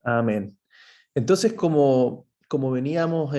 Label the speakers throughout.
Speaker 1: Amén. Entonces, como veníamos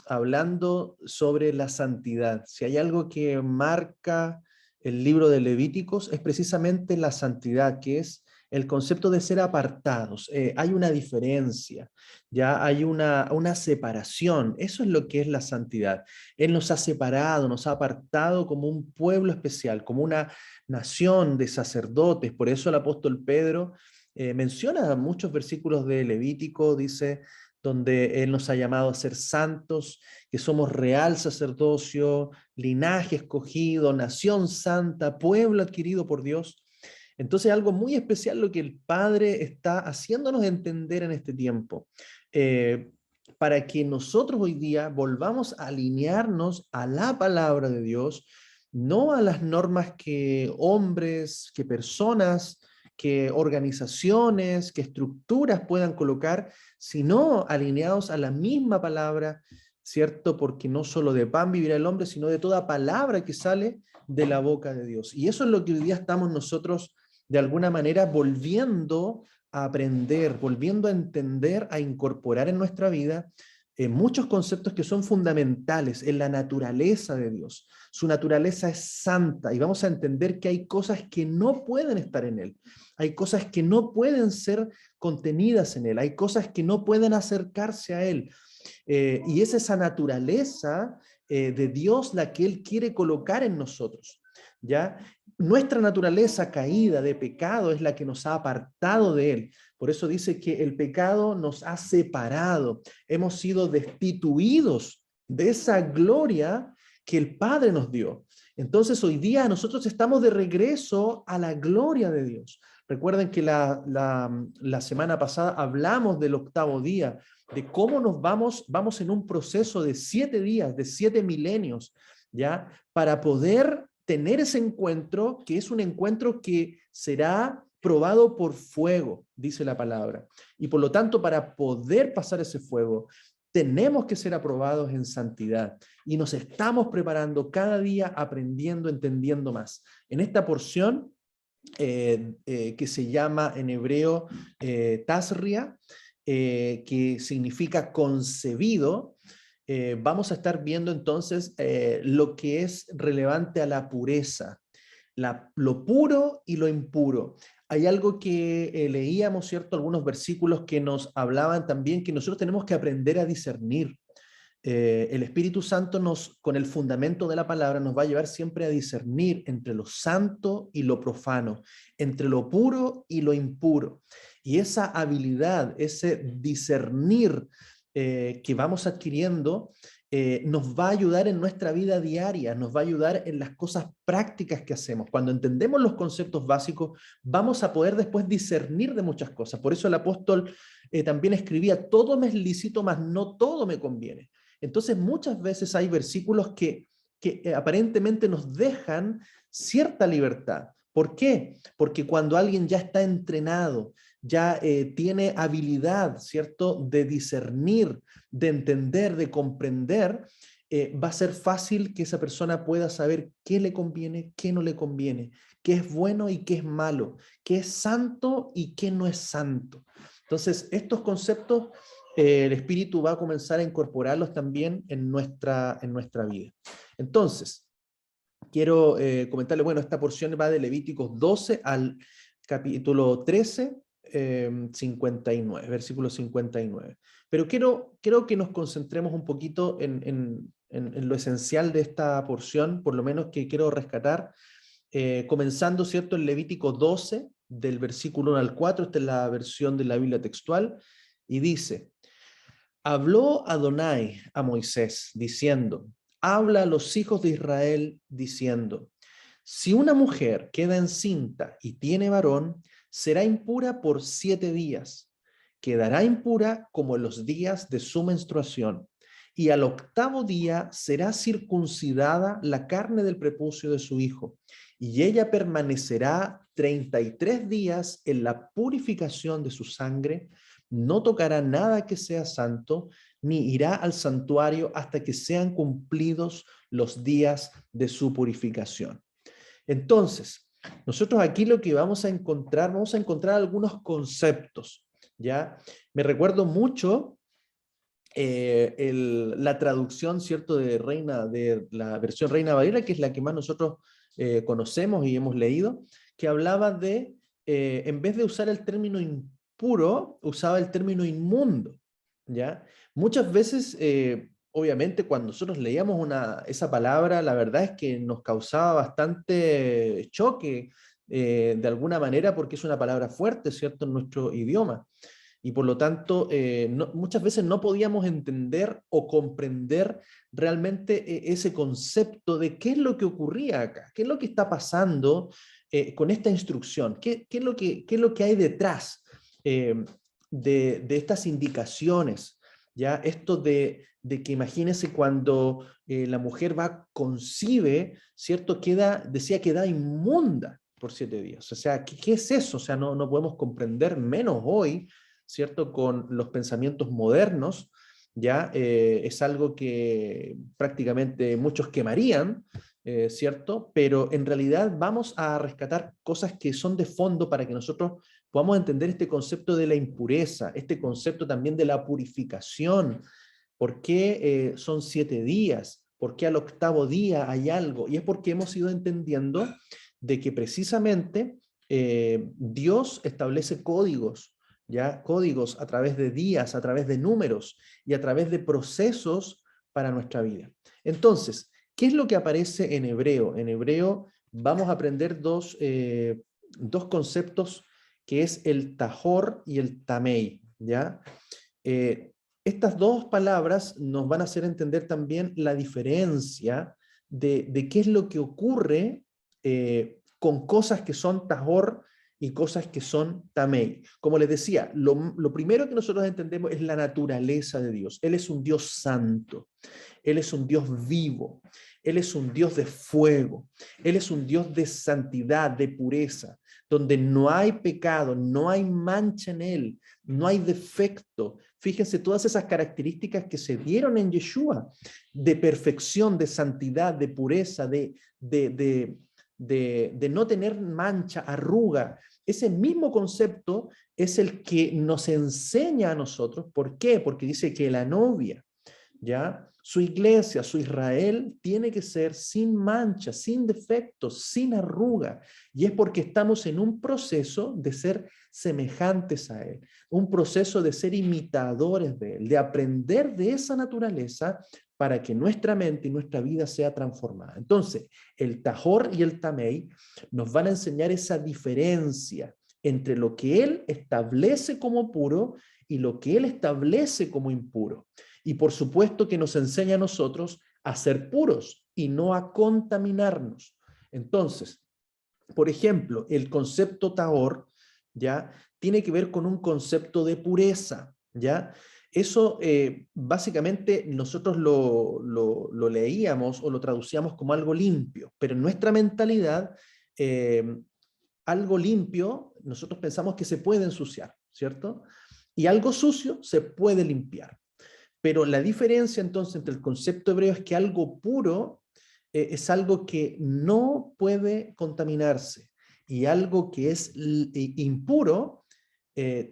Speaker 1: hablando sobre la santidad, si hay algo que marca el libro de Levíticos es precisamente la santidad, que es el concepto de ser apartados. Hay una diferencia, ya hay una separación. Eso es lo que es la santidad. Él nos ha separado, nos ha apartado como un pueblo especial, como una nación de sacerdotes. Por eso el apóstol Pedro menciona muchos versículos de Levítico, dice, donde Él nos ha llamado a ser santos, que somos real sacerdocio, linaje escogido, nación santa, pueblo adquirido por Dios. Entonces, algo muy especial lo que el Padre está haciéndonos entender en este tiempo, eh, para que nosotros hoy día volvamos a alinearnos a la palabra de Dios, no a las normas que hombres, que personas, que organizaciones, que estructuras puedan colocar, sino alineados a la misma palabra, ¿cierto? Porque no solo de pan vivirá el hombre, sino de toda palabra que sale de la boca de Dios. Y eso es lo que hoy día estamos nosotros de alguna manera volviendo a aprender, volviendo a entender, a incorporar en nuestra vida muchos conceptos que son fundamentales en la naturaleza de Dios. Su naturaleza es santa y vamos a entender que hay cosas que no pueden estar en Él. Hay cosas que no pueden ser contenidas en Él. Hay cosas que no pueden acercarse a Él. Y es esa naturaleza de Dios la que Él quiere colocar en nosotros. ¿Ya? Nuestra naturaleza caída de pecado es la que nos ha apartado de Él. Por eso dice que el pecado nos ha separado. Hemos sido destituidos de esa gloria que el Padre nos dio. Entonces hoy día nosotros estamos de regreso a la gloria de Dios. Recuerden que la semana pasada hablamos del octavo día, de cómo vamos en un proceso de 7 días, de 7 milenios, ¿ya? Para poder tener ese encuentro, que es un encuentro que será probado por fuego, dice la palabra. Y por lo tanto, para poder pasar ese fuego, tenemos que ser aprobados en santidad. Y nos estamos preparando cada día, aprendiendo, entendiendo más. En esta porción, que se llama en hebreo Tasria, que significa concebido, vamos a estar viendo entonces lo que es relevante a la pureza, lo puro y lo impuro. Hay algo que leíamos, ¿cierto? Algunos versículos que nos hablaban también que nosotros tenemos que aprender a discernir. El Espíritu Santo con el fundamento de la palabra nos va a llevar siempre a discernir entre lo santo y lo profano, entre lo puro y lo impuro. Y esa habilidad, ese discernir que vamos adquiriendo, nos va a ayudar en nuestra vida diaria, nos va a ayudar en las cosas prácticas que hacemos. Cuando entendemos los conceptos básicos, vamos a poder después discernir de muchas cosas. Por eso el apóstol también escribía, todo me es lícito, mas no todo me conviene. Entonces, muchas veces hay versículos que aparentemente nos dejan cierta libertad. ¿Por qué? Porque cuando alguien ya está entrenado, ya tiene habilidad, ¿cierto?, de discernir, de entender, de comprender, va a ser fácil que esa persona pueda saber qué le conviene, qué no le conviene, qué es bueno y qué es malo, qué es santo y qué no es santo. Entonces, estos conceptos el Espíritu va a comenzar a incorporarlos también en nuestra vida. Entonces, quiero comentarle, bueno, esta porción va de Levíticos 12 al capítulo 13, 59, versículo 59. Pero quiero que nos concentremos un poquito en lo esencial de esta porción, por lo menos que quiero rescatar, comenzando, ¿cierto?, en Levítico 12, del versículo 1 al 4, esta es la versión de la Biblia textual, y dice: Habló Adonai a Moisés, diciendo, habla a los hijos de Israel, diciendo, si una mujer queda encinta y tiene varón, será impura por 7 días. Quedará impura como los días de su menstruación. Y al octavo día será circuncidada la carne del prepucio de su hijo. Y ella permanecerá 33 días en la purificación de su sangre, no tocará nada que sea santo, ni irá al santuario hasta que sean cumplidos los días de su purificación. Entonces, nosotros aquí lo que vamos a encontrar algunos conceptos, ¿ya? Me recuerdo mucho la traducción, ¿cierto?, de la versión Reina Valera, que es la que más nosotros conocemos y hemos leído, que hablaba de, en vez de usar el término impuro, usaba el término inmundo, ¿ya? Muchas veces, obviamente, cuando nosotros leíamos esa palabra, la verdad es que nos causaba bastante choque, de alguna manera, porque es una palabra fuerte, ¿cierto?, en nuestro idioma. Y por lo tanto, muchas veces no podíamos entender o comprender realmente ese concepto de qué es lo que ocurría acá, qué es lo que está pasando con esta instrucción, qué es lo que hay detrás de estas indicaciones, ¿ya? Esto de que imagínense cuando la mujer concibe, ¿cierto? Decía que queda inmunda por 7 días. O sea, ¿qué es eso? O sea, no podemos comprender, menos hoy, ¿cierto? Con los pensamientos modernos, ya es algo que prácticamente muchos quemarían, ¿cierto? Pero en realidad vamos a rescatar cosas que son de fondo para que nosotros podamos entender este concepto de la impureza, este concepto también de la purificación. ¿Por qué son 7 días? ¿Por qué al octavo día hay algo? Y es porque hemos ido entendiendo de que precisamente Dios establece códigos, ¿ya? Códigos a través de días, a través de números y a través de procesos para nuestra vida. Entonces, ¿qué es lo que aparece en hebreo? En hebreo vamos a aprender dos conceptos, que es el tajor y el tamei, ¿ya? Estas dos palabras nos van a hacer entender también la diferencia de qué es lo que ocurre con cosas que son tajor y cosas que son tamei. Como les decía, lo primero que nosotros entendemos es la naturaleza de Dios. Él es un Dios santo, Él es un Dios vivo, Él es un Dios de fuego, Él es un Dios de santidad, de pureza, donde no hay pecado, no hay mancha en Él, no hay defecto. Fíjense todas esas características que se dieron en Yeshua, de perfección, de santidad, de pureza, de no tener mancha, arruga. Ese mismo concepto es el que nos enseña a nosotros. ¿Por qué? Porque dice que la novia, ¿ya? Su iglesia, su Israel, tiene que ser sin mancha, sin defectos, sin arruga. Y es porque estamos en un proceso de ser semejantes a Él, un proceso de ser imitadores de Él, de aprender de esa naturaleza para que nuestra mente y nuestra vida sea transformada. Entonces, el Tajor y el Tamei nos van a enseñar esa diferencia entre lo que Él establece como puro y lo que Él establece como impuro. Y por supuesto que nos enseña a nosotros a ser puros y no a contaminarnos. Entonces, por ejemplo, el concepto tahor, ¿ya? Tiene que ver con un concepto de pureza, ¿ya? Eso básicamente nosotros lo leíamos o lo traducíamos como algo limpio, pero en nuestra mentalidad, algo limpio, nosotros pensamos que se puede ensuciar, ¿cierto? Y algo sucio se puede limpiar. Pero la diferencia entonces entre el concepto hebreo es que algo puro es algo que no puede contaminarse y algo que es impuro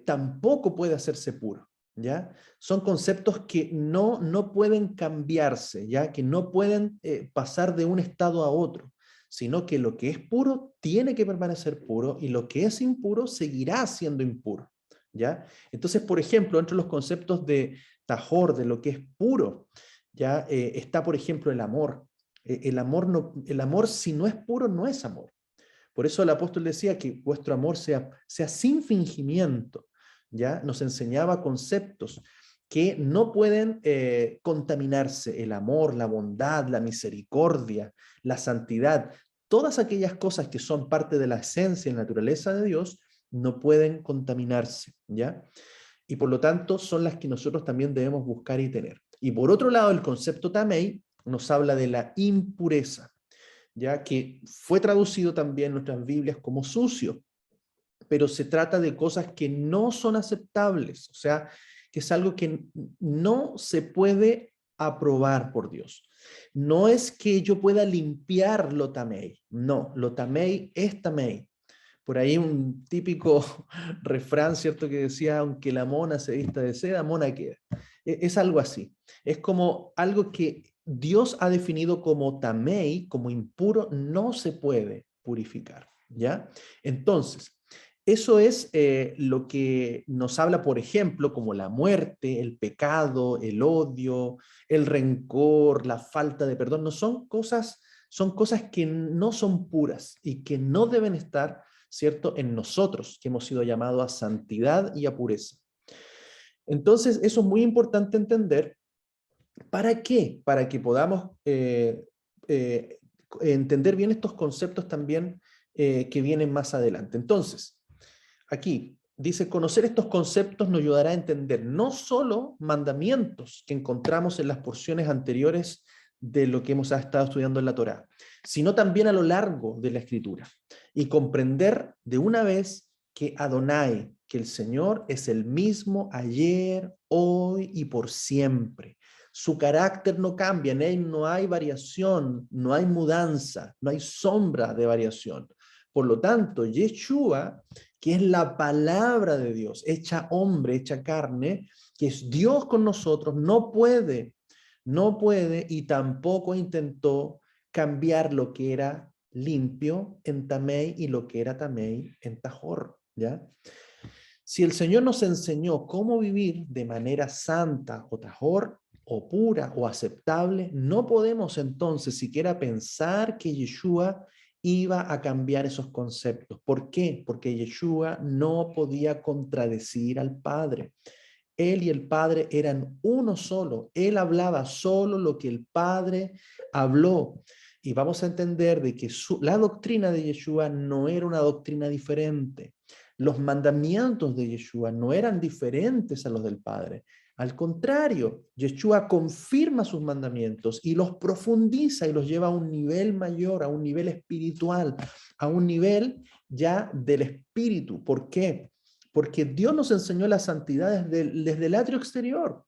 Speaker 1: tampoco puede hacerse puro, ¿ya? Son conceptos que no pueden cambiarse, ¿ya? Que no pueden pasar de un estado a otro, sino que lo que es puro tiene que permanecer puro y lo que es impuro seguirá siendo impuro, ¿ya? Entonces, por ejemplo, entre los conceptos de tajor, de lo que es puro, ya está, por ejemplo, el amor. El amor, si no es puro, no es amor. Por eso el apóstol decía que vuestro amor sea sin fingimiento, ¿ya? Nos enseñaba conceptos que no pueden contaminarse: el amor, la bondad, la misericordia, la santidad. Todas aquellas cosas que son parte de la esencia y naturaleza de Dios no pueden contaminarse, ¿ya? Y por lo tanto son las que nosotros también debemos buscar y tener. Y por otro lado, el concepto tamei nos habla de la impureza, ya que fue traducido también en nuestras Biblias como sucio, pero se trata de cosas que no son aceptables, o sea, que es algo que no se puede aprobar por Dios. No es que yo pueda limpiar lo tamei, no, lo tamei es tamei. por ahí un típico refrán, ¿cierto? Que decía, aunque la mona se vista de seda, mona queda. Es algo así. Es como algo que Dios ha definido como tamei, como impuro, no se puede purificar, ¿ya? Entonces, eso es lo que nos habla, por ejemplo, como la muerte, el pecado, el odio, el rencor, la falta de perdón. No son cosas que no son puras y que no deben estar, ¿cierto?, en nosotros, que hemos sido llamados a santidad y a pureza. Entonces, eso es muy importante entender. ¿Para qué? Para que podamos eh, entender bien estos conceptos también que vienen más adelante. Entonces, aquí dice, conocer estos conceptos nos ayudará a entender no solo mandamientos que encontramos en las porciones anteriores de lo que hemos estado estudiando en la Torá, sino también a lo largo de la Escritura y comprender de una vez que Adonai, que el Señor es el mismo ayer, hoy y por siempre. Su carácter no cambia, en él no hay variación, no hay mudanza, no hay sombra de variación. Por lo tanto, Yeshua, que es la palabra de Dios, hecha hombre, hecha carne, que es Dios con nosotros, no puede y tampoco intentó cambiar lo que era limpio en Tamei y lo que era Tamei en Tajor, ¿ya? Si el Señor nos enseñó cómo vivir de manera santa o Tajor, o pura o aceptable, no podemos entonces siquiera pensar que Yeshua iba a cambiar esos conceptos. ¿Por qué? Porque Yeshua no podía contradecir al Padre. Él y el Padre eran uno solo. Él hablaba solo lo que el Padre habló. Y vamos a entender de que la doctrina de Yeshua no era una doctrina diferente. Los mandamientos de Yeshua no eran diferentes a los del Padre. Al contrario, Yeshua confirma sus mandamientos y los profundiza y los lleva a un nivel mayor, a un nivel espiritual, a un nivel ya del espíritu. ¿Por qué? Porque Dios nos enseñó la santidad desde el atrio exterior.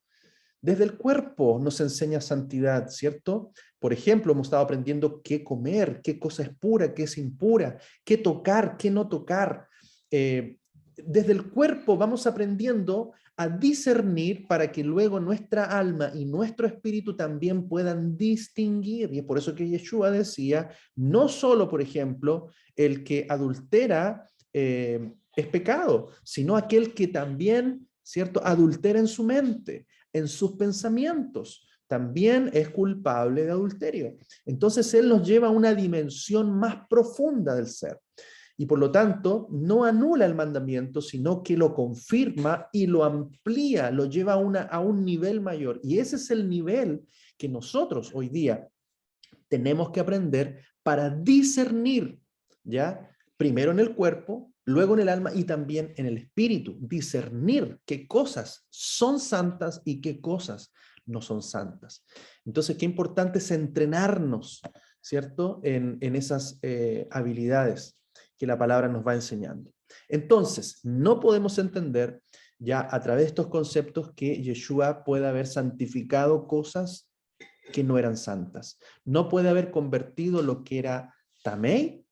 Speaker 1: Desde el cuerpo nos enseña santidad, ¿cierto? Por ejemplo, hemos estado aprendiendo qué comer, qué cosa es pura, qué es impura, qué tocar, qué no tocar. Desde el cuerpo vamos aprendiendo a discernir para que luego nuestra alma y nuestro espíritu también puedan distinguir. Y es por eso que Yeshua decía, no solo, por ejemplo, el que adultera es pecado, sino aquel que también, ¿cierto?, adultera en su mente, en sus pensamientos, también es culpable de adulterio. Entonces él nos lleva a una dimensión más profunda del ser. Y por lo tanto, no anula el mandamiento, sino que lo confirma y lo amplía, lo lleva a un nivel mayor. Y ese es el nivel que nosotros hoy día tenemos que aprender para discernir, ¿ya? Primero en el cuerpo, luego en el alma y también en el espíritu. Discernir qué cosas son santas y qué cosas no son santas. Entonces, qué importante es entrenarnos, ¿cierto? En esas habilidades que la palabra nos va enseñando. Entonces, no podemos entender ya a través de estos conceptos que Yeshua pueda haber santificado cosas que no eran santas. No puede haber convertido lo que era Tamei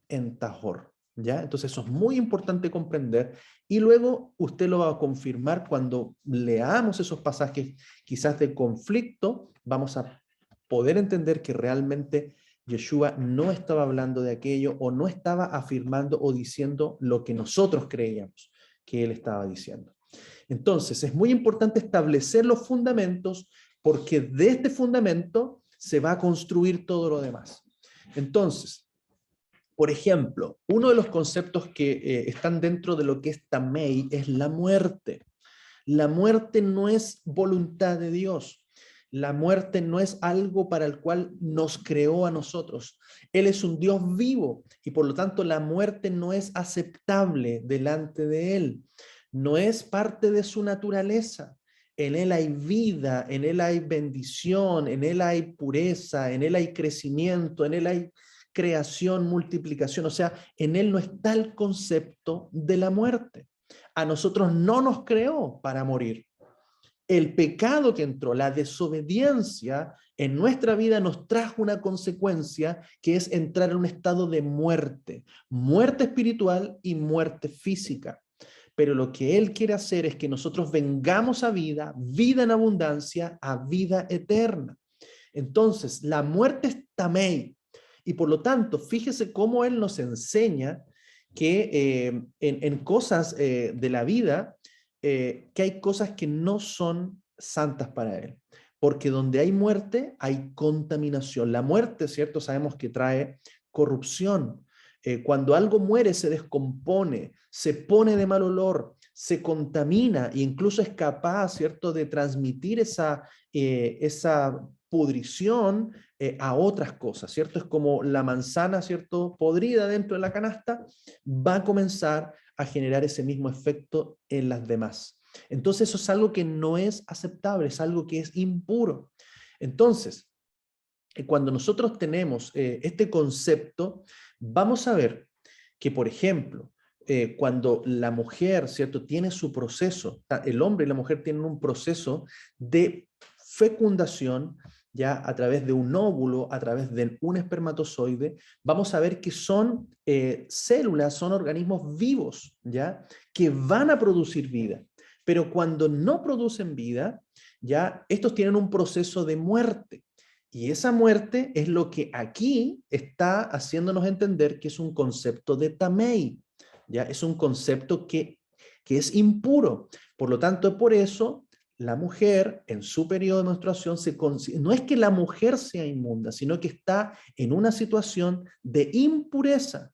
Speaker 1: en Tajor, ¿ya? Entonces eso es muy importante comprender y luego usted lo va a confirmar cuando leamos esos pasajes quizás de conflicto, vamos a poder entender que realmente Yeshua no estaba hablando de aquello o no estaba afirmando o diciendo lo que nosotros creíamos que él estaba diciendo. Entonces, es muy importante establecer los fundamentos porque de este fundamento se va a construir todo lo demás. Entonces, por ejemplo, uno de los conceptos que están dentro de lo que es Tamei es la muerte. La muerte no es voluntad de Dios. La muerte no es algo para el cual nos creó a nosotros. Él es un Dios vivo y por lo tanto la muerte no es aceptable delante de Él. No es parte de su naturaleza. En Él hay vida, en Él hay bendición, en Él hay pureza, en Él hay crecimiento, en Él hay creación, multiplicación. O sea, en Él no está el concepto de la muerte. A nosotros no nos creó para morir. el pecado que entró, la desobediencia en nuestra vida nos trajo una consecuencia que es entrar en un estado de muerte, muerte espiritual y muerte física. Pero lo que Él quiere hacer es que nosotros vengamos a vida, vida en abundancia, a vida eterna. Entonces, la muerte es tamei, y por lo tanto, fíjese cómo Él nos enseña que en cosas de la vida, que hay cosas que no son santas para Él. Porque donde hay muerte, hay contaminación. La muerte, ¿cierto? Sabemos que trae corrupción. Cuando algo muere, se descompone, se pone de mal olor, se contamina e incluso es capaz, ¿cierto?, de transmitir esa pudrición a otras cosas, ¿cierto? Es como la manzana, ¿cierto?, podrida dentro de la canasta, va a comenzar a generar ese mismo efecto en las demás. Entonces eso es algo que no es aceptable, es algo que es impuro. Entonces, cuando nosotros tenemos este concepto, vamos a ver que, por ejemplo, cuando la mujer, ¿cierto?, tiene su proceso, el hombre y la mujer tienen un proceso de fecundación, ya a través de un óvulo, a través de un espermatozoide, vamos a ver que son células, son organismos vivos, ya, que van a producir vida. Pero cuando no producen vida, ya, estos tienen un proceso de muerte. Y esa muerte es lo que aquí está haciéndonos entender que es un concepto de tamei, ¿ya? Es un concepto que es impuro. Por lo tanto, por eso la mujer en su periodo de menstruación no es que la mujer sea inmunda, sino que está en una situación de impureza,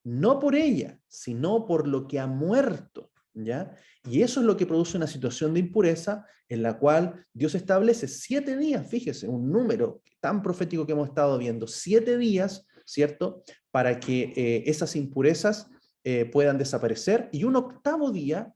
Speaker 1: no por ella, sino por lo que ha muerto, ¿ya? Y eso es lo que produce una situación de impureza en la cual Dios establece 7 días, fíjese, un número tan profético que hemos estado viendo, 7 días, ¿cierto?, para que esas impurezas puedan desaparecer, y un octavo día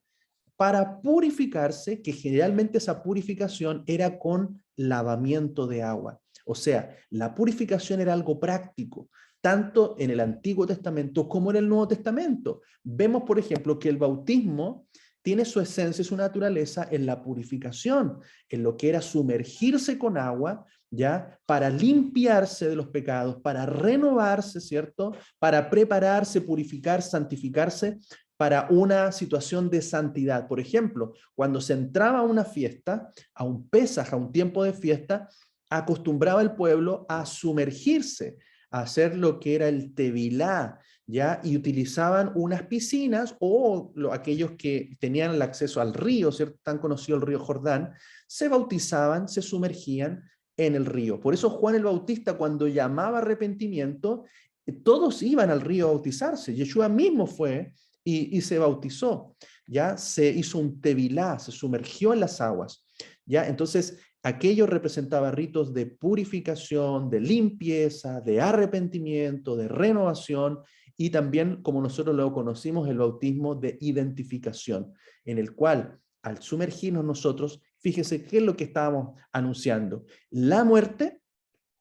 Speaker 1: para purificarse, que generalmente esa purificación era con lavamiento de agua. O sea, la purificación era algo práctico, tanto en el Antiguo Testamento como en el Nuevo Testamento. Vemos, por ejemplo, que el bautismo tiene su esencia y su naturaleza en la purificación, en lo que era sumergirse con agua, ¿ya? Para limpiarse de los pecados, para renovarse, ¿cierto? Para prepararse, purificar, santificarse para una situación de santidad. Por ejemplo, cuando se entraba a una fiesta, a un Pesaj, a un tiempo de fiesta, acostumbraba el pueblo a sumergirse, a hacer lo que era el tevilá, ¿ya? Y utilizaban unas piscinas o aquellos que tenían el acceso al río, ¿cierto? Tan conocido el río Jordán, se bautizaban, se sumergían en el río. Por eso Juan el Bautista, cuando llamaba arrepentimiento, todos iban al río a bautizarse. Yeshua mismo fue y se bautizó, ya se hizo un tevilá, se sumergió en las aguas, ya. Entonces aquello representaba ritos de purificación, de limpieza, de arrepentimiento, de renovación, y también, como nosotros lo conocimos, el bautismo de identificación, en el cual al sumergirnos nosotros, fíjese qué es lo que estábamos anunciando: la muerte,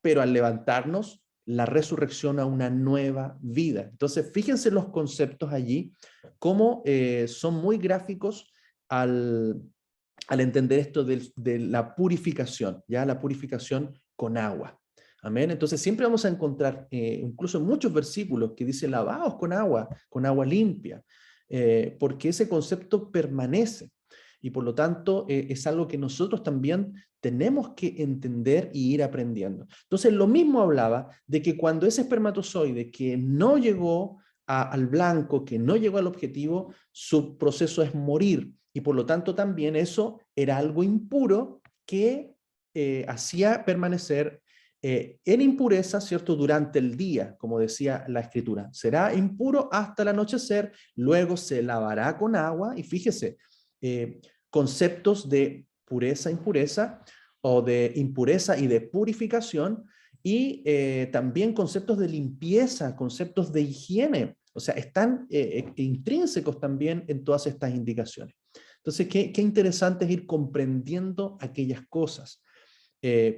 Speaker 1: pero al levantarnos, la resurrección a una nueva vida. Entonces, fíjense los conceptos allí, cómo son muy gráficos al, al entender esto de la purificación, ya la purificación con agua. Amén. Entonces, siempre vamos a encontrar, incluso en muchos versículos, que dice lavaos con agua limpia, porque ese concepto permanece. Y por lo tanto, es algo que nosotros también tenemos que entender y ir aprendiendo. Entonces, lo mismo hablaba de que cuando ese espermatozoide que no llegó al blanco, que no llegó al objetivo, su proceso es morir. Y por lo tanto, también eso era algo impuro que hacía permanecer en impureza, ¿cierto?, durante el día, como decía la Escritura. Será impuro hasta el anochecer, luego se lavará con agua, y fíjese, conceptos de pureza, impureza, o de impureza y de purificación, y también conceptos de limpieza, conceptos de higiene. O sea, están intrínsecos también en todas estas indicaciones. Entonces, qué interesante es ir comprendiendo aquellas cosas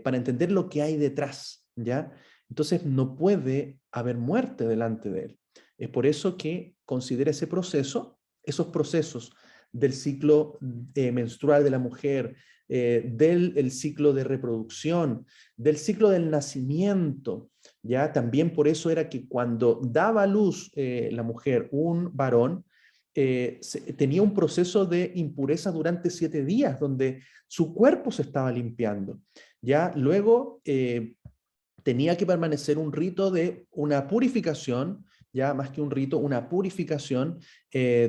Speaker 1: para entender lo que hay detrás, ¿ya? Entonces, no puede haber muerte delante de él. Es por eso que considera ese proceso, esos procesos del ciclo menstrual de la mujer, del el ciclo de reproducción, del ciclo del nacimiento. ¿Ya? También por eso era que cuando daba a luz la mujer un varón, tenía un proceso de impureza durante 7 días, donde su cuerpo se estaba limpiando. ¿Ya? Luego tenía que permanecer un rito de una purificación, ya más que un rito, una purificación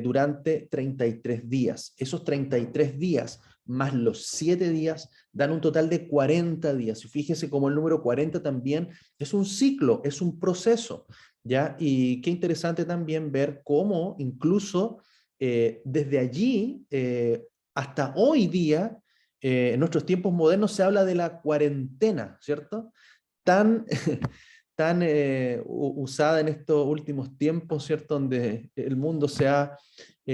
Speaker 1: durante 33 días. Esos 33 días más los 7 días dan un total de 40 días. Y fíjese cómo el número 40 también es un ciclo, es un proceso, ¿ya? Y qué interesante también ver cómo incluso desde allí hasta hoy día, en nuestros tiempos modernos, se habla de la cuarentena, ¿cierto? Tan, tan usada en estos últimos tiempos, ¿cierto? Donde el mundo se ha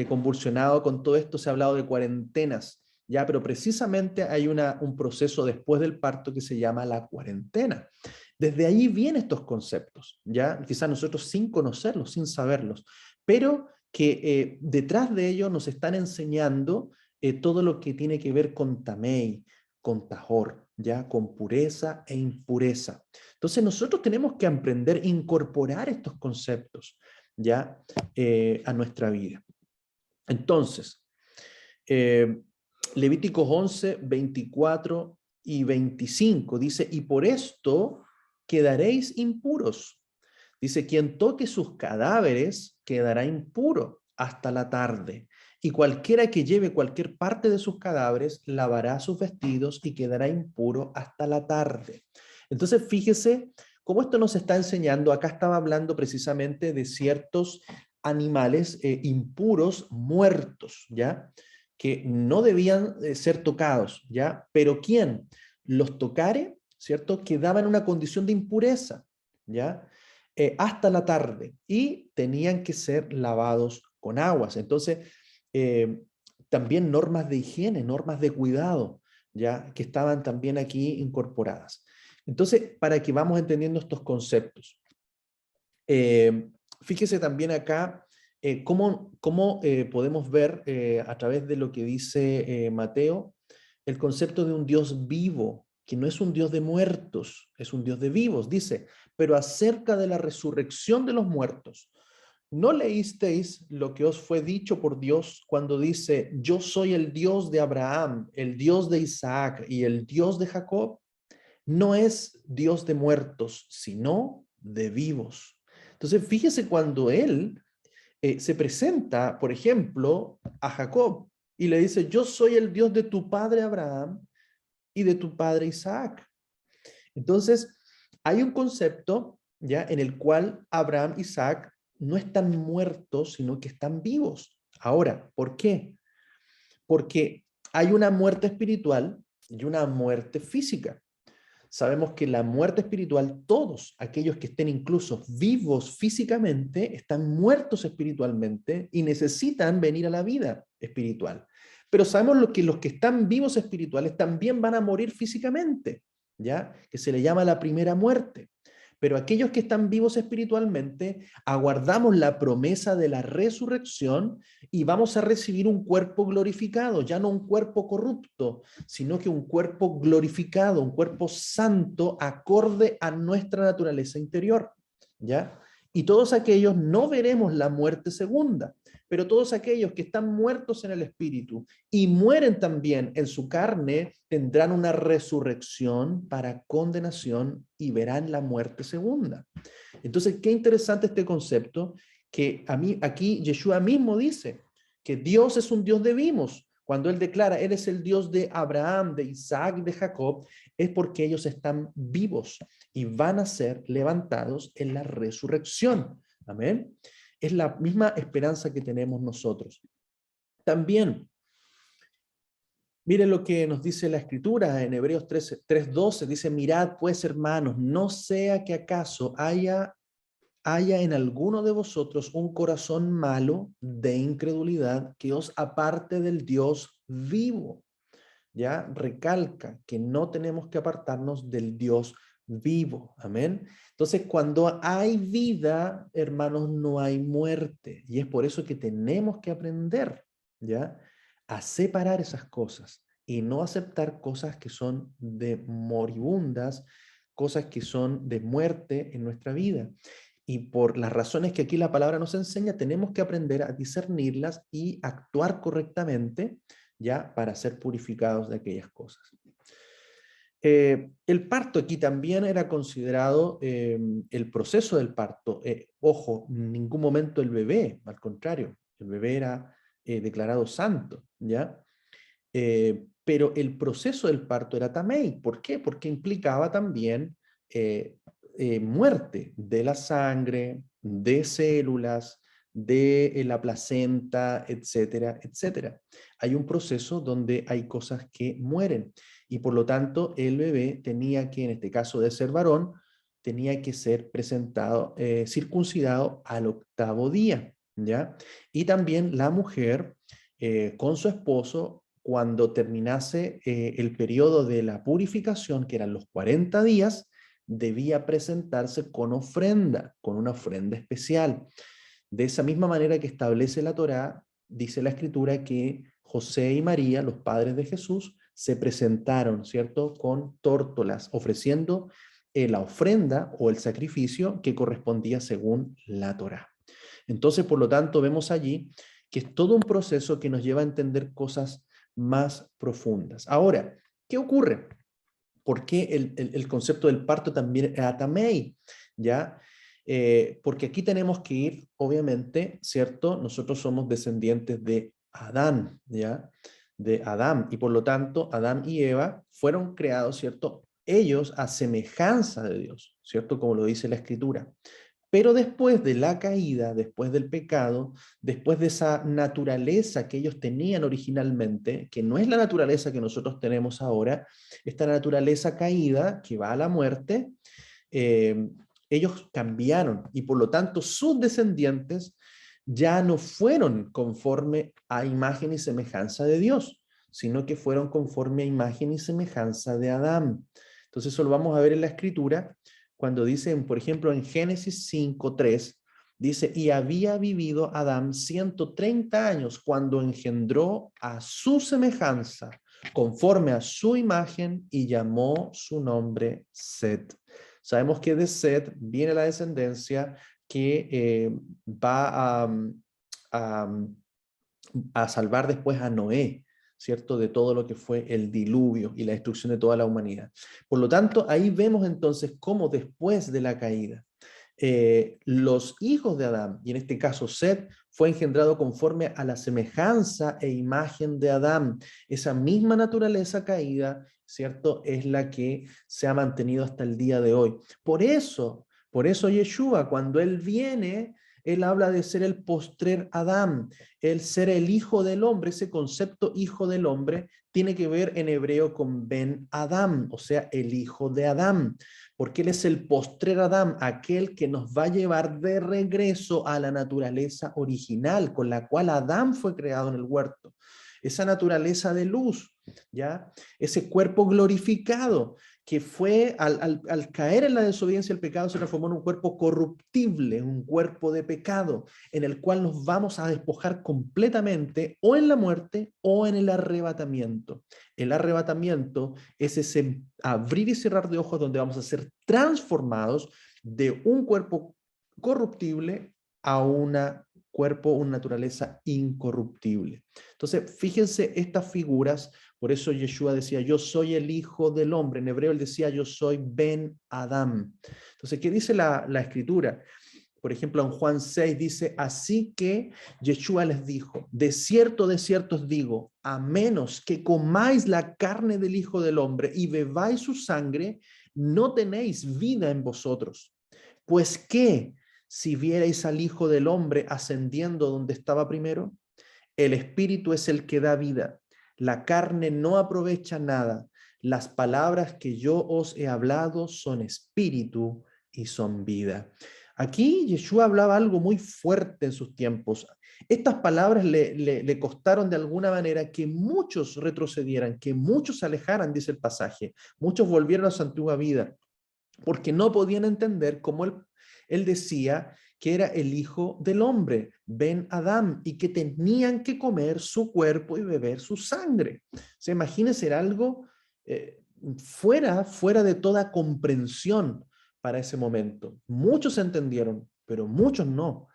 Speaker 1: convulsionado con todo esto, se ha hablado de cuarentenas, ¿ya? Pero precisamente hay un proceso después del parto que se llama la cuarentena. Desde ahí vienen estos conceptos, ¿ya? Quizás nosotros sin conocerlos, sin saberlos, pero que detrás de ellos nos están enseñando todo lo que tiene que ver con Tamei, con Tahor, ¿ya? Con pureza e impureza. Entonces nosotros tenemos que aprender a incorporar estos conceptos, ¿ya? A nuestra vida. Entonces, eh, Levíticos 11, 24 y 25 dice, y por esto quedaréis impuros. Dice, quien toque sus cadáveres quedará impuro hasta la tarde. Y cualquiera que lleve cualquier parte de sus cadáveres lavará sus vestidos y quedará impuro hasta la tarde. Entonces, fíjese cómo esto nos está enseñando. Acá estaba hablando precisamente de ciertos animales impuros, muertos, ¿ya? Que no debían ser tocados, ¿ya? Pero quien los tocare, ¿cierto? Quedaba en una condición de impureza, ¿ya? Hasta la tarde y tenían que ser lavados con aguas. Entonces, eh, también normas de higiene, normas de cuidado, ya que estaban también aquí incorporadas. Entonces, para que vamos entendiendo estos conceptos, eh, fíjese también acá cómo podemos ver a través de lo que dice Mateo, el concepto de un Dios vivo, que no es un Dios de muertos, es un Dios de vivos. Dice, pero acerca de la resurrección de los muertos, ¿no leísteis lo que os fue dicho por Dios cuando dice, yo soy el Dios de Abraham, el Dios de Isaac y el Dios de Jacob? No es Dios de muertos, sino de vivos. Entonces, fíjese cuando él se presenta, por ejemplo, a Jacob y le dice, yo soy el Dios de tu padre Abraham y de tu padre Isaac. Entonces, hay un concepto ya en el cual Abraham y Isaac no están muertos, sino que están vivos. Ahora, ¿por qué? Porque hay una muerte espiritual y una muerte física. Sabemos que la muerte espiritual, todos aquellos que estén incluso vivos físicamente, están muertos espiritualmente y necesitan venir a la vida espiritual. Pero sabemos que los que están vivos espirituales también van a morir físicamente, ¿ya? Que se le llama la primera muerte. Pero aquellos que están vivos espiritualmente, aguardamos la promesa de la resurrección y vamos a recibir un cuerpo glorificado, ya no un cuerpo corrupto, sino que un cuerpo glorificado, un cuerpo santo, acorde a nuestra naturaleza interior, ¿ya? Y todos aquellos no veremos la muerte segunda, pero todos aquellos que están muertos en el espíritu y mueren también en su carne, tendrán una resurrección para condenación y verán la muerte segunda. Entonces, qué interesante este concepto que a mí aquí Yeshua mismo dice que Dios es un Dios de vivos. Cuando él declara, él es el Dios de Abraham, de Isaac y de Jacob, es porque ellos están vivos y van a ser levantados en la resurrección. Amén. Es la misma esperanza que tenemos nosotros. También, miren lo que nos dice la Escritura en Hebreos 3:12, dice, mirad pues hermanos, no sea que acaso haya en alguno de vosotros un corazón malo de incredulidad que os aparte del Dios vivo. Ya recalca que no tenemos que apartarnos del Dios vivo. Amén. Entonces, cuando hay vida, hermanos, no hay muerte. Y es por eso que tenemos que aprender, ¿ya? a separar esas cosas y no aceptar cosas que son de moribundas, cosas que son de muerte en nuestra vida. Y por las razones que aquí la palabra nos enseña, tenemos que aprender a discernirlas y actuar correctamente, ya, para ser purificados de aquellas cosas. El parto aquí también era considerado el proceso del parto. Ojo, en ningún momento el bebé, al contrario, el bebé era declarado santo, ¿ya? Pero el proceso del parto era tamei. ¿Por qué? Porque implicaba también muerte de la sangre, de células, de la placenta, etcétera, etcétera. Hay un proceso donde hay cosas que mueren y por lo tanto el bebé tenía que, en este caso de ser varón, tenía que ser presentado, circuncidado al 8º día, ¿ya? Y también la mujer con su esposo, cuando terminase el periodo de la purificación, que eran los 40 días, debía presentarse con ofrenda, con una ofrenda especial. De esa misma manera que establece la Torá, dice la Escritura que José y María, los padres de Jesús, se presentaron, ¿cierto?, con tórtolas, ofreciendo la ofrenda o el sacrificio que correspondía según la Torá. Entonces, por lo tanto, vemos allí que es todo un proceso que nos lleva a entender cosas más profundas. Ahora, ¿qué ocurre? ¿Por qué el concepto del parto también es atamei? ¿Ya? Porque aquí tenemos que ir, obviamente, ¿cierto? Nosotros somos descendientes de Adán, ¿ya? De Adán, y por lo tanto, Adán y Eva fueron creados, ¿cierto? Ellos a semejanza de Dios, ¿cierto? Como lo dice la Escritura. Pero después de la caída, después del pecado, después de esa naturaleza que ellos tenían originalmente, que no es la naturaleza que nosotros tenemos ahora, esta naturaleza caída que va a la muerte, eh, ellos cambiaron y por lo tanto sus descendientes ya no fueron conforme a imagen y semejanza de Dios, sino que fueron conforme a imagen y semejanza de Adán. Entonces eso lo vamos a ver en la Escritura cuando dicen, por ejemplo, en Génesis 5:3, dice, y había vivido Adán 130 años cuando engendró a su semejanza, conforme a su imagen, y llamó su nombre Set. Sabemos que de Set viene la descendencia que va a, a salvar después a Noé, ¿cierto? De todo lo que fue el diluvio y la destrucción de toda la humanidad. Por lo tanto, ahí vemos entonces cómo después de la caída, los hijos de Adán, y en este caso Set, fue engendrado conforme a la semejanza e imagen de Adán. Esa misma naturaleza caída, ¿cierto? Es la que se ha mantenido hasta el día de hoy. Por eso Yeshua, cuando Él viene, Él habla de ser el postrer Adán, el ser el hijo del hombre. Ese concepto hijo del hombre tiene que ver en hebreo con Ben Adam, o sea, el hijo de Adán, porque Él es el postrer Adán, aquel que nos va a llevar de regreso a la naturaleza original con la cual Adán fue creado en el huerto. Esa naturaleza de luz, ¿ya? Ese cuerpo glorificado que fue al caer en la desobediencia el pecado se transformó en un cuerpo corruptible, un cuerpo de pecado, en el cual nos vamos a despojar completamente o en la muerte o en el arrebatamiento. El arrebatamiento es ese abrir y cerrar de ojos donde vamos a ser transformados de un cuerpo corruptible a una cuerpo, una naturaleza incorruptible. Entonces, fíjense estas figuras. Por eso Yeshua decía, yo soy el hijo del hombre. En hebreo él decía, yo soy Ben Adam. Entonces, ¿qué dice la escritura? Por ejemplo, en Juan 6 dice, así que Yeshua les dijo, de cierto os digo, a menos que comáis la carne del Hijo del Hombre y bebáis su sangre, no tenéis vida en vosotros. Pues ¿qué? Si vierais al Hijo del Hombre ascendiendo donde estaba primero, el Espíritu es el que da vida. La carne no aprovecha nada. Las palabras que yo os he hablado son espíritu y son vida. Aquí Yeshua hablaba algo muy fuerte en sus tiempos. Estas palabras le costaron de alguna manera que muchos retrocedieran, que muchos se alejaran, dice el pasaje. Muchos volvieron a su antigua vida, porque no podían entender cómo él decía que era el Hijo del Hombre, Ben Adán, y que tenían que comer su cuerpo y beber su sangre. Se imagínense, era algo fuera de toda comprensión para ese momento. Muchos entendieron, pero muchos no.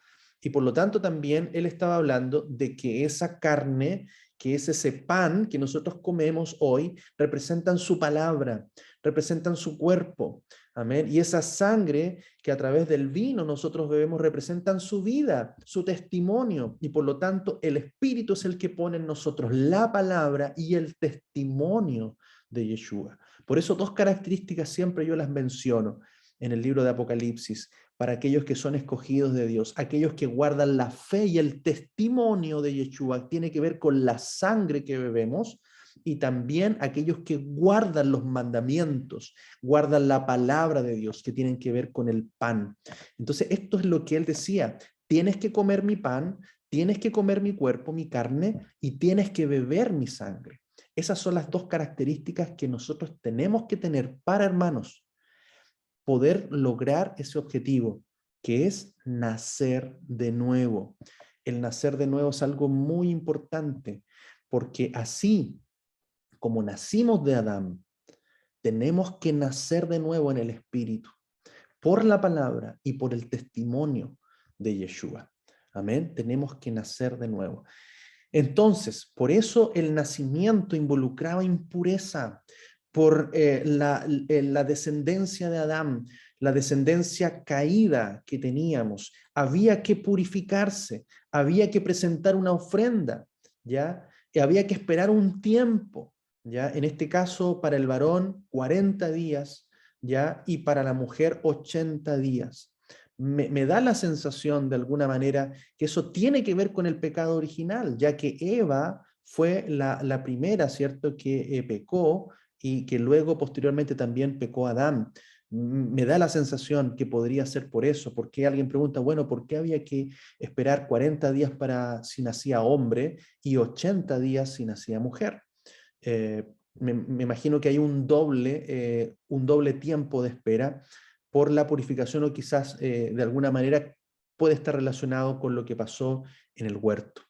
Speaker 1: Y por lo tanto también él estaba hablando de que esa carne, que es ese pan que nosotros comemos hoy, representan su palabra, representan su cuerpo. Amén. Y esa sangre que a través del vino nosotros bebemos representan su vida, su testimonio. Y por lo tanto el Espíritu es el que pone en nosotros la palabra y el testimonio de Yeshua. Por eso dos características siempre yo las menciono en el libro de Apocalipsis, para aquellos que son escogidos de Dios, aquellos que guardan la fe y el testimonio de Yeshua, tiene que ver con la sangre que bebemos, y también aquellos que guardan los mandamientos, guardan la palabra de Dios, que tienen que ver con el pan. Entonces, esto es lo que él decía: tienes que comer mi pan, tienes que comer mi cuerpo, mi carne, y tienes que beber mi sangre. Esas son las dos características que nosotros tenemos que tener para, hermanos, poder lograr ese objetivo, que es nacer de nuevo. El nacer de nuevo es algo muy importante, porque así como nacimos de Adán, tenemos que nacer de nuevo en el Espíritu, por la palabra y por el testimonio de Yeshua. Amén. Tenemos que nacer de nuevo. Entonces, por eso el nacimiento involucraba impureza, por la descendencia de Adán, la descendencia caída que teníamos. Había que purificarse, había que presentar una ofrenda, ¿ya? Y había que esperar un tiempo, ¿ya? En este caso, para el varón, 40 días, ¿ya? Y para la mujer, 80 días. Me da la sensación de alguna manera que eso tiene que ver con el pecado original, ya que Eva fue la primera, ¿cierto?, que pecó, y que luego posteriormente también pecó Adán. Me da la sensación que podría ser por eso, porque alguien pregunta, bueno, ¿por qué había que esperar 40 días para si nacía hombre y 80 días si nacía mujer? Me imagino que hay un doble tiempo de espera por la purificación, o quizás de alguna manera puede estar relacionado con lo que pasó en el huerto.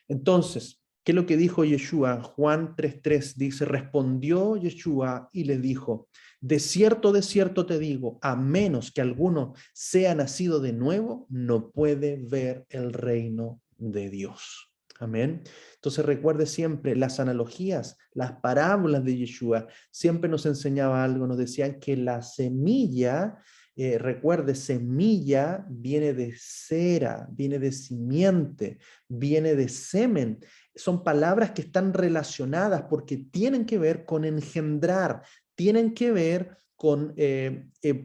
Speaker 1: Entonces, ¿qué es lo que dijo Yeshua? Juan 3:3 dice: respondió Yeshua y le dijo: de cierto te digo, a menos que alguno sea nacido de nuevo, no puede ver el reino de Dios. Amén. Entonces recuerde siempre las analogías, las parábolas de Yeshua, siempre nos enseñaba algo, nos decían que la semilla, recuerde, semilla viene de cera, viene de simiente, viene de semen. Son palabras que están relacionadas porque tienen que ver con engendrar, tienen que ver con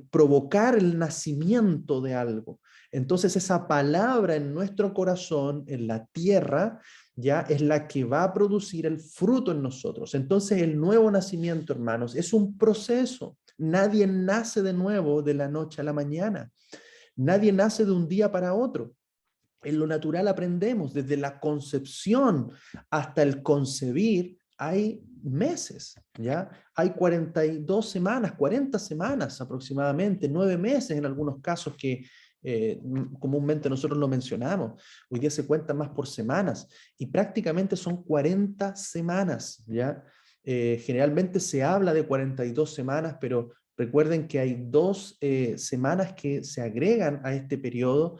Speaker 1: provocar el nacimiento de algo. Entonces esa palabra en nuestro corazón, en la tierra, ya es la que va a producir el fruto en nosotros. Entonces el nuevo nacimiento, hermanos, es un proceso. Nadie nace de nuevo de la noche a la mañana. Nadie nace de un día para otro. En lo natural aprendemos, desde la concepción hasta el concebir, hay meses, ¿ya? Hay 42 semanas, 40 semanas aproximadamente, 9 meses en algunos casos que comúnmente nosotros lo mencionamos. Hoy día se cuentan más por semanas y prácticamente son 40 semanas, ¿ya? Generalmente se habla de 42 semanas, pero recuerden que hay 2 semanas que se agregan a este periodo,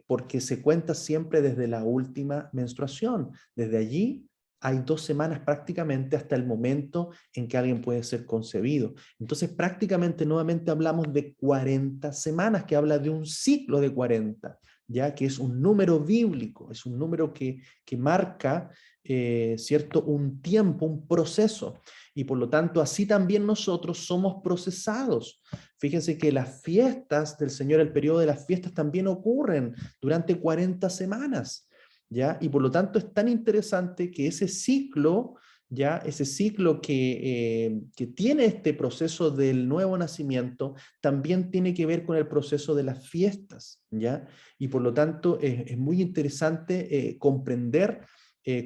Speaker 1: porque se cuenta siempre desde la última menstruación. Desde allí hay 2 semanas prácticamente hasta el momento en que alguien puede ser concebido. Entonces prácticamente nuevamente hablamos de 40 semanas, que habla de un ciclo de 40, ya que es un número bíblico, es un número que marca, ¿cierto?, un tiempo, un proceso. Y por lo tanto así también nosotros somos procesados. Fíjense que las fiestas del Señor, el periodo de las fiestas también ocurren durante 40 semanas, ¿ya? Y por lo tanto es tan interesante que ese ciclo, ¿ya? Ese ciclo que tiene este proceso del nuevo nacimiento, también tiene que ver con el proceso de las fiestas, ¿ya? Y por lo tanto es muy interesante comprender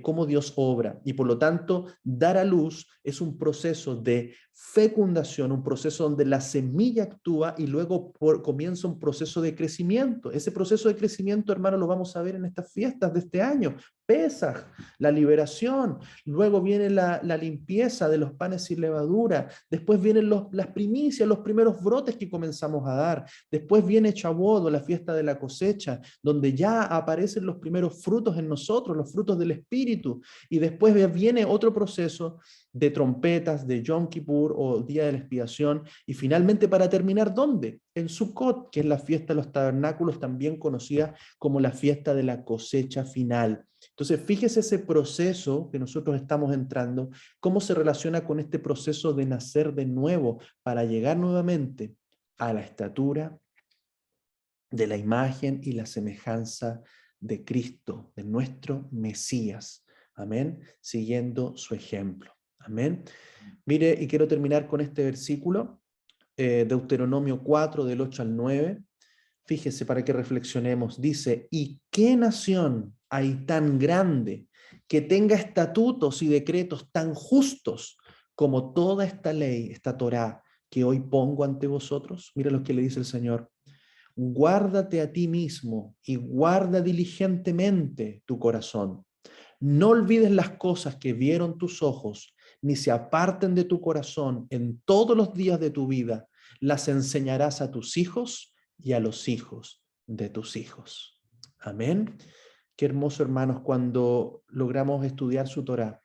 Speaker 1: cómo Dios obra. Y por lo tanto, dar a luz es un proceso de fecundación, un proceso donde la semilla actúa y luego comienza un proceso de crecimiento. Ese proceso de crecimiento, hermano, lo vamos a ver en estas fiestas de este año. Pesaj, la liberación, luego viene la limpieza de los panes sin levadura, después vienen las primicias, los primeros brotes que comenzamos a dar, después viene Shavuot, la fiesta de la cosecha, donde ya aparecen los primeros frutos en nosotros, los frutos del Espíritu, y después viene otro proceso de trompetas, de Yom Kippur o Día de la Expiación, y finalmente para terminar, ¿dónde? En Sukkot, que es la fiesta de los tabernáculos, también conocida como la fiesta de la cosecha final. Entonces, fíjese ese proceso que nosotros estamos entrando, cómo se relaciona con este proceso de nacer de nuevo para llegar nuevamente a la estatura de la imagen y la semejanza de Cristo, de nuestro Mesías. Amén. Siguiendo su ejemplo. Amén. Mire, y quiero terminar con este versículo, Deuteronomio 4, del 8 al 9. Fíjese para que reflexionemos. Dice, ¿y qué nación hay tan grande que tenga estatutos y decretos tan justos como toda esta ley, esta Torá que hoy pongo ante vosotros? Mira lo que le dice el Señor. Guárdate a ti mismo y guarda diligentemente tu corazón. No olvides las cosas que vieron tus ojos, ni se aparten de tu corazón en todos los días de tu vida. Las enseñarás a tus hijos y a los hijos de tus hijos. Amén. Qué hermoso, hermanos, cuando logramos estudiar su Torá.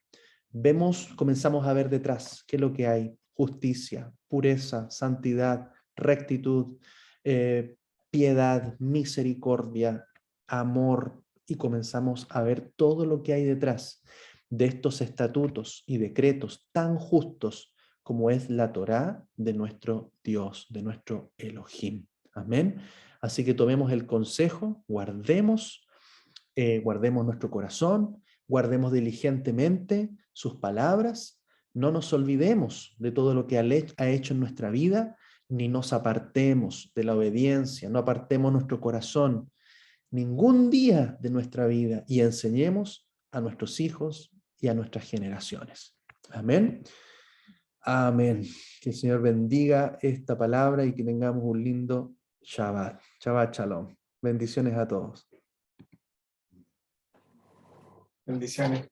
Speaker 1: Comenzamos a ver detrás qué es lo que hay: justicia, pureza, santidad, rectitud, eh, piedad, misericordia, amor, y comenzamos a ver todo lo que hay detrás de estos estatutos y decretos tan justos como es la Torá de nuestro Dios, de nuestro Elohim. Amén. Así que tomemos el consejo, guardemos nuestro corazón, guardemos diligentemente sus palabras, no nos olvidemos de todo lo que ha hecho en nuestra vida, ni nos apartemos de la obediencia, no apartemos nuestro corazón ningún día de nuestra vida y enseñemos a nuestros hijos y a nuestras generaciones. Amén. Amén. Que el Señor bendiga esta palabra y que tengamos un lindo Shabbat. Shabbat Shalom. Bendiciones a todos.
Speaker 2: Bendiciones.